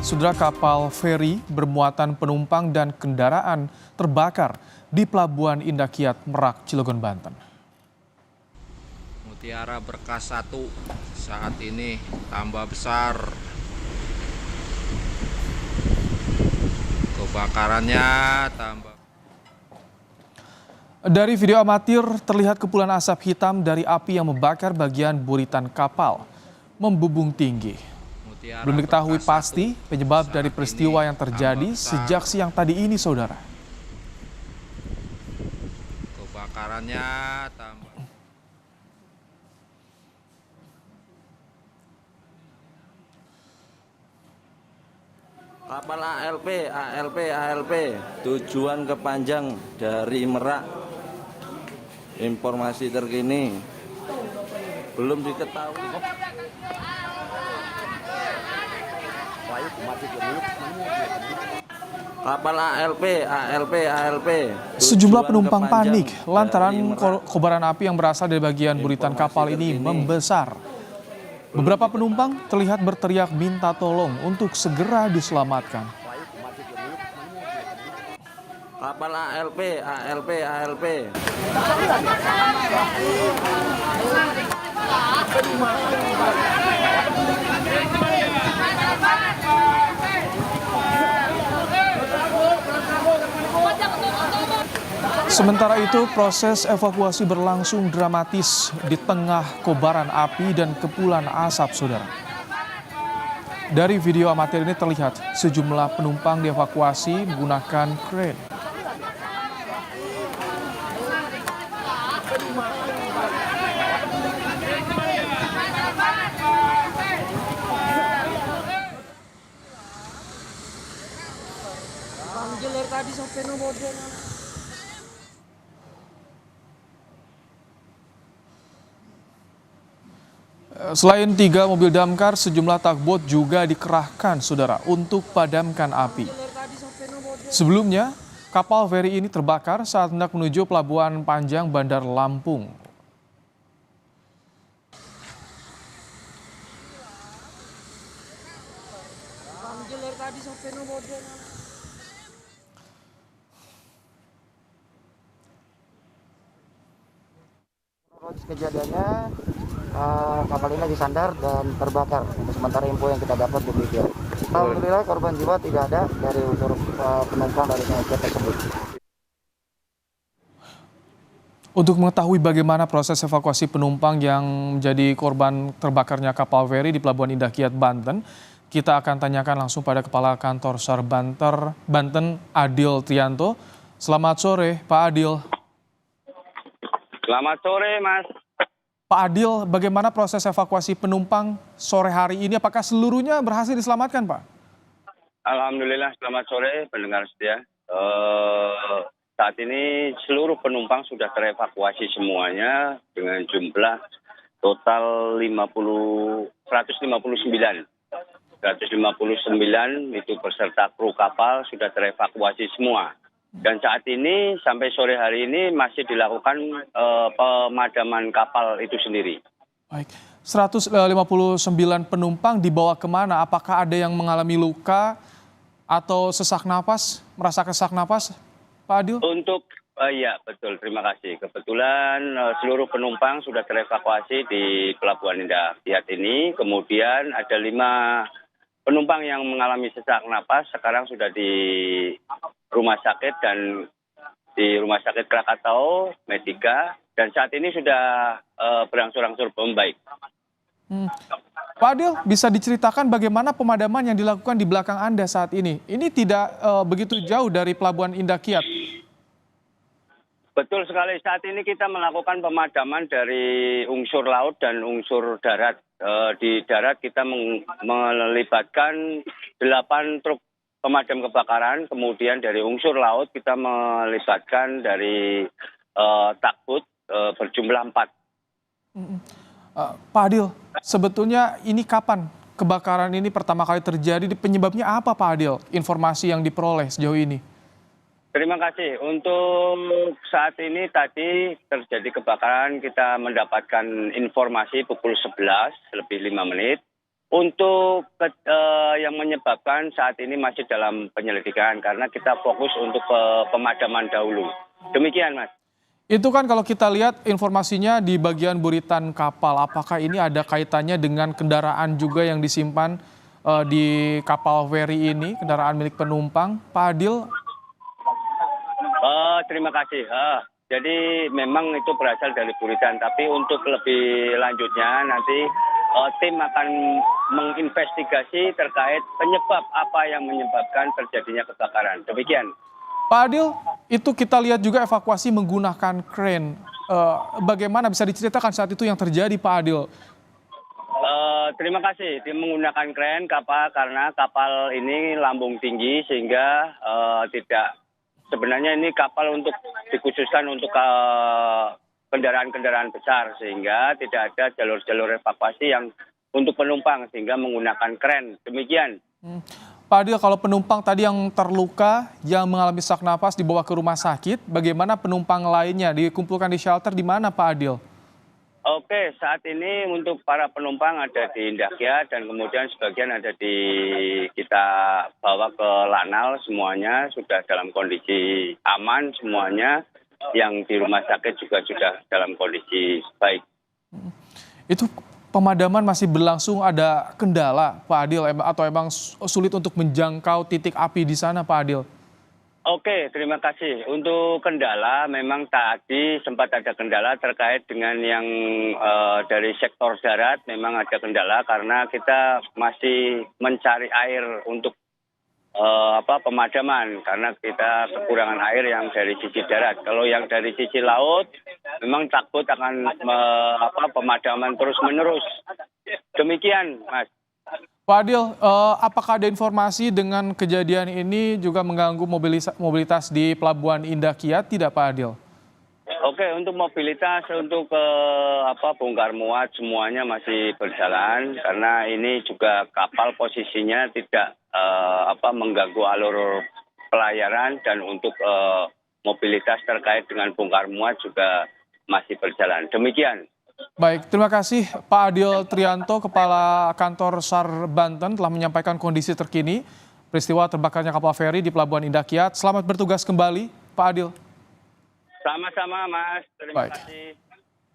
Saudara, kapal feri bermuatan penumpang dan kendaraan terbakar di Pelabuhan Indah Kiat, Merak, Cilegon, Banten. Mutiara Berkas 1 saat ini tambah besar. Kebakarannya tambah. Dari video amatir terlihat kepulan asap hitam dari api yang membakar bagian buritan kapal membubung tinggi. Belum diketahui pasti penyebab dari peristiwa yang terjadi sejak siang tadi ini, saudara. Kebakarannya tambah. Kapal ALP, tujuan ke Panjang dari Merak. Informasi terkini belum diketahui. Kapal ALP. Sejumlah penumpang panik lantaran kobaran api yang berasal dari bagian buritan kapal ini membesar. Beberapa penumpang terlihat berteriak minta tolong untuk segera diselamatkan. Kapal ALP. Sementara itu, proses evakuasi berlangsung dramatis di tengah kobaran api dan kepulan asap, saudara. Dari video amatir ini terlihat sejumlah penumpang dievakuasi menggunakan kren. Selain 3 mobil damkar, sejumlah tugboat juga dikerahkan, saudara, untuk padamkan api. Sebelumnya, kapal feri ini terbakar saat hendak menuju Pelabuhan Panjang Bandar Lampung. Kejadiannya kapal ini lagi sandar dan terbakar. Sementara info yang kita dapat demikian. Alhamdulillah korban jiwa tidak ada dari unsur penumpang dari KFC tersebut. Untuk mengetahui bagaimana proses evakuasi penumpang yang menjadi korban terbakarnya kapal feri di Pelabuhan Indah Kiat, Banten, kita akan tanyakan langsung pada Kepala Kantor SAR Banten, Adil Trianto. Selamat sore, Pak Adil. Selamat sore, Mas. Pak Adil, bagaimana proses evakuasi penumpang sore hari ini? Apakah seluruhnya berhasil diselamatkan, Pak? Alhamdulillah, selamat sore pendengar setia. Saat ini seluruh penumpang sudah terevakuasi semuanya dengan jumlah total 159. 159 itu beserta kru kapal sudah terevakuasi semua. Dan saat ini sampai sore hari ini masih dilakukan pemadaman kapal itu sendiri. Baik, 159 penumpang dibawa kemana? Apakah ada yang mengalami luka atau sesak napas, merasa sesak napas, Pak Adil? Iya betul, terima kasih. Kebetulan seluruh penumpang sudah terevakuasi di Pelabuhan Indah Kiat ini. Kemudian ada 5 penumpang yang mengalami sesak napas sekarang sudah di rumah sakit dan di Rumah Sakit Krakatau Medika, dan saat ini sudah berangsur-angsur membaik. Pak Adil, bisa diceritakan bagaimana pemadaman yang dilakukan di belakang Anda saat ini? Ini tidak begitu jauh dari Pelabuhan Indah Kiat. Betul sekali, saat ini kita melakukan pemadaman dari unsur laut dan unsur darat. Di darat kita melibatkan 8 truk pemadam kebakaran, kemudian dari unsur laut kita melibatkan dari tugboat berjumlah 4. Pak Adil, sebetulnya ini kapan kebakaran ini pertama kali terjadi? Penyebabnya apa, Pak Adil? Informasi yang diperoleh sejauh ini. Terima kasih. Untuk saat ini tadi terjadi kebakaran, kita mendapatkan informasi pukul 11 lebih 5 menit. yang menyebabkan saat ini masih dalam penyelidikan karena kita fokus untuk pemadaman dahulu. Demikian, Mas. Itu kan kalau kita lihat informasinya di bagian buritan kapal, apakah ini ada kaitannya dengan kendaraan juga yang disimpan di kapal feri ini, kendaraan milik penumpang, Pak Adil? Terima kasih. Jadi memang itu berasal dari buritan, tapi untuk lebih lanjutnya nanti tim akan menginvestigasi terkait penyebab apa yang menyebabkan terjadinya kebakaran. Demikian. Pak Adil, itu kita lihat juga evakuasi menggunakan crane. Bagaimana bisa diceritakan saat itu yang terjadi, Pak Adil? Terima kasih. Tim menggunakan kren kapal karena kapal ini lambung tinggi sehingga sebenarnya ini kapal dikhususkan untuk kendaraan-kendaraan besar sehingga tidak ada jalur-jalur evakuasi yang untuk penumpang sehingga menggunakan kren. Demikian. Pak Adil, kalau penumpang tadi yang terluka yang mengalami sesak napas dibawa ke rumah sakit, bagaimana penumpang lainnya dikumpulkan di shelter di mana, Pak Adil? Oke, saat ini untuk para penumpang ada di Indah Kiat dan kemudian sebagian ada kita bawa ke Lanal, semuanya sudah dalam kondisi aman semuanya. Yang di rumah sakit juga sudah dalam kondisi baik. Itu pemadaman masih berlangsung, ada kendala, Pak Adil, atau emang sulit untuk menjangkau titik api di sana, Pak Adil? Oke, terima kasih. Untuk kendala, memang tadi sempat ada kendala terkait dengan yang dari sektor darat, memang ada kendala karena kita masih mencari air untuk pemadaman karena kita kekurangan air yang dari sisi darat. Kalau yang dari sisi laut, memang takut akan pemadaman terus menerus. Demikian, Mas. Pak Adil, apakah ada informasi dengan kejadian ini juga mengganggu mobilitas di Pelabuhan Indah Kiat, tidak Pak Adil? Oke, untuk mobilitas, untuk bongkar muat semuanya masih berjalan karena ini juga kapal posisinya tidak mengganggu alur pelayaran dan untuk mobilitas terkait dengan bongkar muat juga masih berjalan. Demikian. Baik, terima kasih Pak Adil Trianto, Kepala Kantor SAR Banten telah menyampaikan kondisi terkini peristiwa terbakarnya kapal feri di Pelabuhan Indah Kiat. Selamat bertugas kembali, Pak Adil. Sama-sama, Mas. Terima Baik. kasih.